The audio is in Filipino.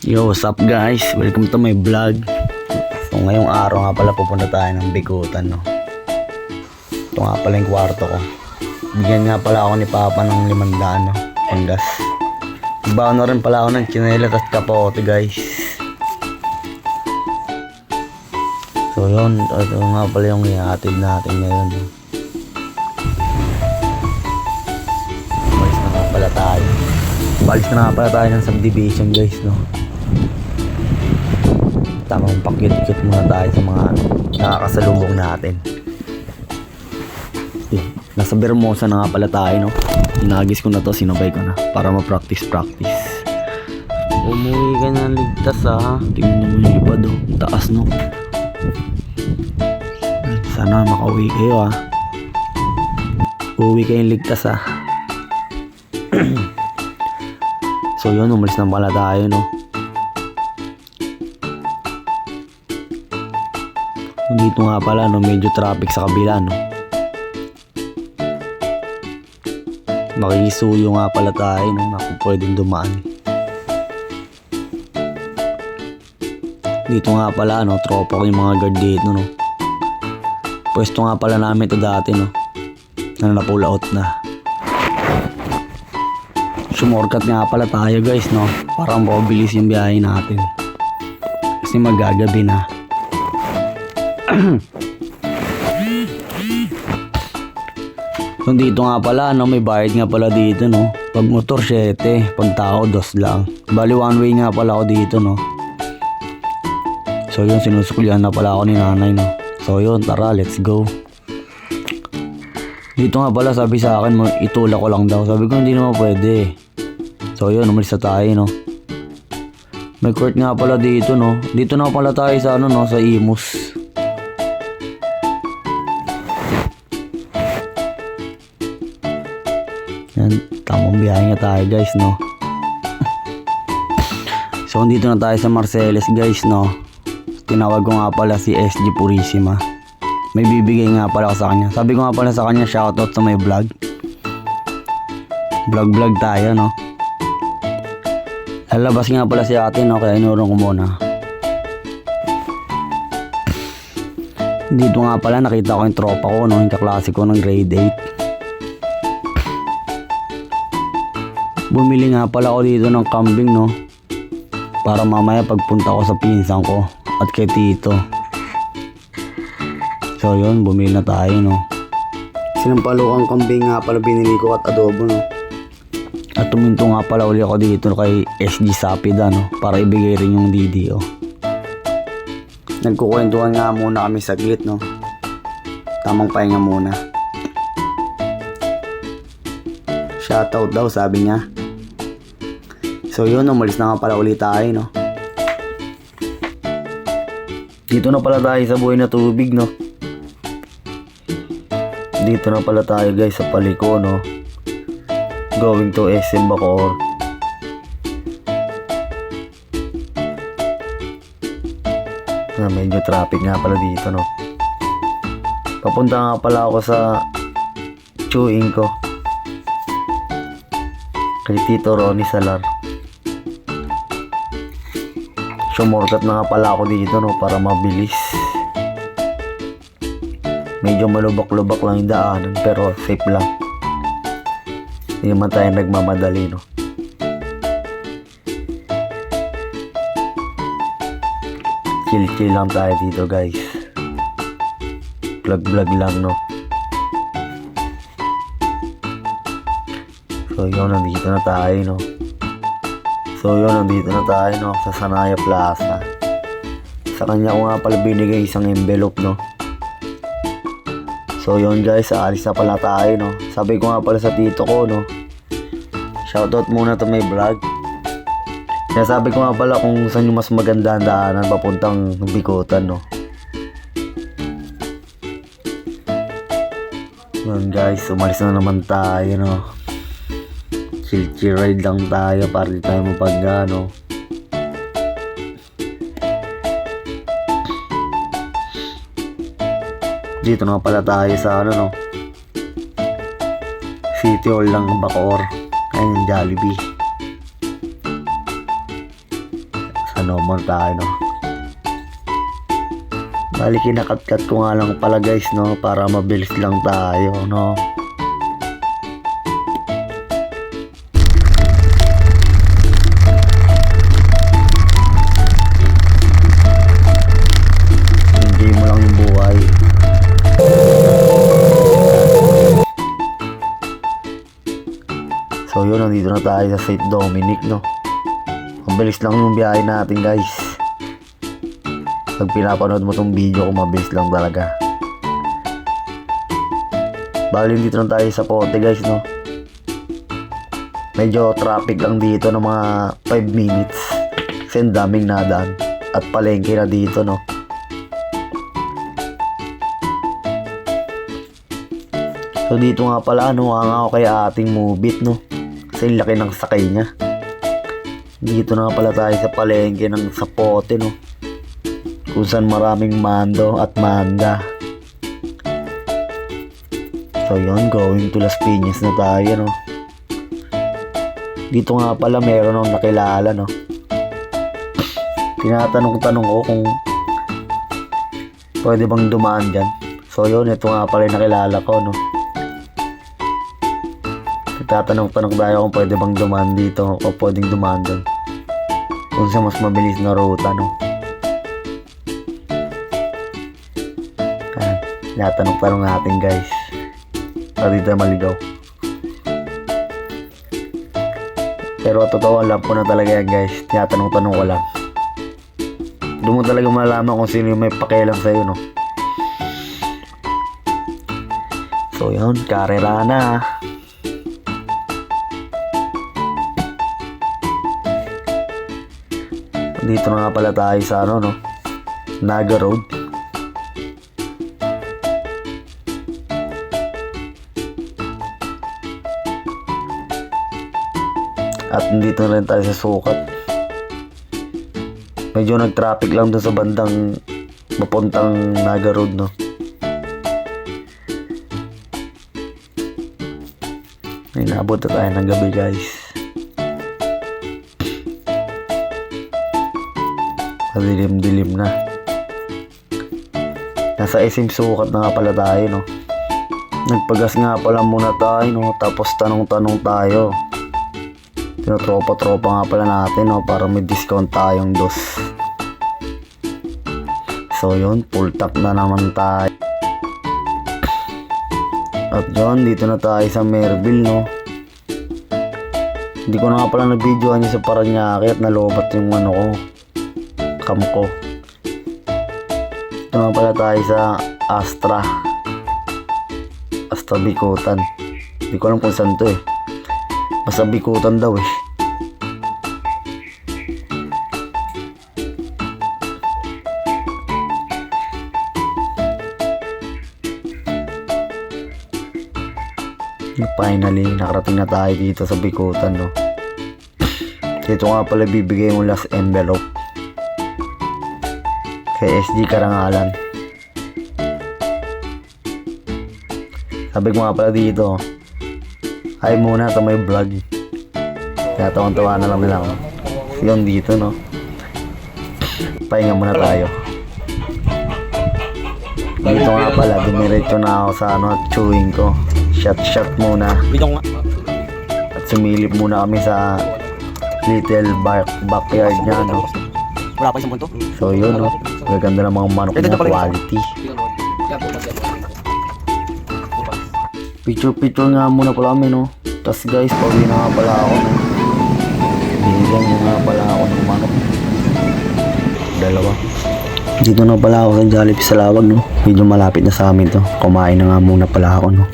Yo, what's up guys? Welcome to my vlog. So ngayong araw nga pala pupunta tayo ng Bikutan, no? Ito nga pala yung kwarto ko. Bigyan nga pala ako ni Papa ng 500, no? Panggas. Ibaw na rin pala ako ng tsinelas at kapote guys. So yun, ito nga pala yung ihatid natin ngayon, no? Balis na nga pala tayo. Balis na nga pala tayo ng subdivision guys, no? Tamang pakyut-kyut muna tayo sa mga nakakasalubong natin. Nasa Bermosa na nga pala tayo, no? Inagis ko na to, sinabay ko na para ma-practice. Umuwi ka na ligtas, ha? Tingnan mo yung lipad, oh. Taas, no? Sana makauwi kayo, ha? Uwi kayong ligtas, ha? So yun, umalis na pala tayo, no? Dito nga pala, no, medyo traffic sa kabila, no? Makikisuyo nga pala tayo, no? Naku, pwedeng dumaan. Dito nga pala, no, tropa ko yung mga guard dito, no? Pwesto nga pala namin ito dati, no? Na napulaot na. Sumorkat nga pala tayo, guys, no? Para mabilis yung biyahe natin. Kasi magagabi na. So dito nga pala, no, may bayad nga pala dito, no. Pag motor 7, pag tao 2 lang. Bali one way nga pala ako dito, no. So yun, sinusukulyan na pala ako ni nanay, no. So yun, tara, let's go. Dito nga pala sabi sa akin, itulak ko lang daw. Sabi ko hindi naman pwede. So yun, umalis na tayo, no. May court nga pala dito, no. Dito na pala tayo sa ano, no, sa Imus. Yan, tamang biyahe nga tayo guys, no. So dito na tayo sa Marcellus guys, no. Tinawag ko nga pala si SG Purisima. May bibigay nga pala ako sa kanya. Sabi ko nga pala sa kanya, shoutout sa may vlog. Vlog tayo, no. Lalabas nga pala si ate, no, kaya inurong ko muna. Dito nga pala nakita ko yung tropa ko, no, yung kaklase ko ng grade 8. Bumili nga pala ako dito ng kambing, no, para mamaya pagpunta ko sa pinsan ko at kay tito. So yun, bumili na tayo, no. Sinampalukang kambing nga pala binili ko at adobo, no. At tuminto nga pala uli ako dito kay SG Sapida, no, para ibigay rin yung DDO. Nagkukwentuhan nga muna kami saglit, no. Tamang pahinga muna. Shoutout daw, sabi niya. So yun, umalis na nga pala ulit tayo, no. Dito na pala tayo sa buhay na tubig, no. Dito na pala tayo guys sa Paliko, no. Going to SM Bacoor. Medyo traffic nga pala dito, no. Papunta nga pala ako sa chewing ko kay Tito Ronnie Salar. Sumorkat na nga pala ako dito, no, para mabilis. Medyo malubak-lubak lang yung daanan, pero safe lang. Hindi naman tayo nagmamadali, no. Chill lang tayo dito guys. Vlog lang, no. So yun, nandito na tayo, no. Sa Sanaya Plaza. Sa kanya ko nga pala binigay isang envelope, no. So yun guys, aalis na pala tayo, no. Sabi ko nga pala sa tito ko, no, shoutout muna to may vlog. Kaya sabi ko nga pala kung saan yung mas maganda ang daanan papuntang Bikutan, no. Yun guys, umalis na naman tayo, no. Chill ride lang tayo para di tayo mapagga, no. Dito na pala tayo sa ano, no, City Hall ng Bacoor. Ayun, Jollibee. ano muna tayo, no? Bali, kinakat-cut ko nga lang pala guys, no? Para mabilis lang tayo, no? Enjoy mo lang yung buhay. So yun, nandito na tayo sa St. Dominic, no? Mabilis lang yung biyahe natin guys. Pag pinapanood mo tong video ko, mabilis lang talaga. Bali, dito na tayo sa Pote guys, no? Medyo traffic lang dito ng mga 5 minutes. Kasi ang daming nadaan. At palengke na dito, no? So dito nga pala, ano nga ako kay ating Mubit, no? Kasi laki ng sakay niya. Dito na nga pala tayo sa palengke ng Sapote, no? Kung saan maraming mando at manda. So yun, going to Las Piñas na tayo, no? Dito nga pala meron akong nakilala, no? Tinatanong-tanong ko kung pwede bang dumaan dyan. So yun, ito nga pala yung nakilala ko, no? Tatanong-tanong tayo kung pwede bang dumaan dito o pwedeng dumaan doon. Kung sa mas mabilis na ruta, no? Tatanong-tanong natin guys. Para dito maligaw. Pero totoo lang po na talaga yan guys. Tinatanong-tanong ko lang. Doon mo talaga malalaman kung sino yung may pakialam sa'yo, no? So yun, karera na. Dito na nga pala tayo sa ano, no? Naga Road. At dito na rin tayo sa Sukat. Medyo nag-traffic lang doon sa bandang papuntang Naga Road, no? Ay, naabot na tayo ng gabi guys. Dilim-dilim na. Nasa SM Sukat na nga pala tayo, no? Nagpagas nga pala muna tayo, no? Tapos tanong-tanong tayo. Tinotropa-tropa nga pala natin, no? Para may discount tayong dos. So yun, full tap na naman tayo. At yun, dito na tayo sa Merville, no? Hindi ko na nga pala na-videoan yung sa Paranaque at nalobat yung ano ko, cam ko. Ito nga pala tayo sa Astra Bikutan. Hindi ko alam kung saan to, eh. Basta Bikutan daw, eh. Finally, nakarating na tayo dito sa Bikutan, no? Ito nga pala bibigay mo last envelope kay SD Karangalan. Sabi ko nga pala dito, hi muna sa may vlog. Kaya tawang-tawa na lang nila ako. Yun dito, no? Pahinga muna tayo. Dito nga pala, dumiretso na ako sa ano, chewing ko. Shot muna. At sumilip muna kami sa little backyard niya, no? Wala pa isang punto. So yun, no? Gaganda ng mga manok niya, quality. Picture nga muna pala kami, no? Tas guys, pauwi na nga pala ako, no? Binigyan niya nga pala ako ng manok. Dalawa. Dito na pala ako sa Jollibee sa Lawag, no? Medyo malapit na sa amin to. Kumain na nga muna pala ako, no?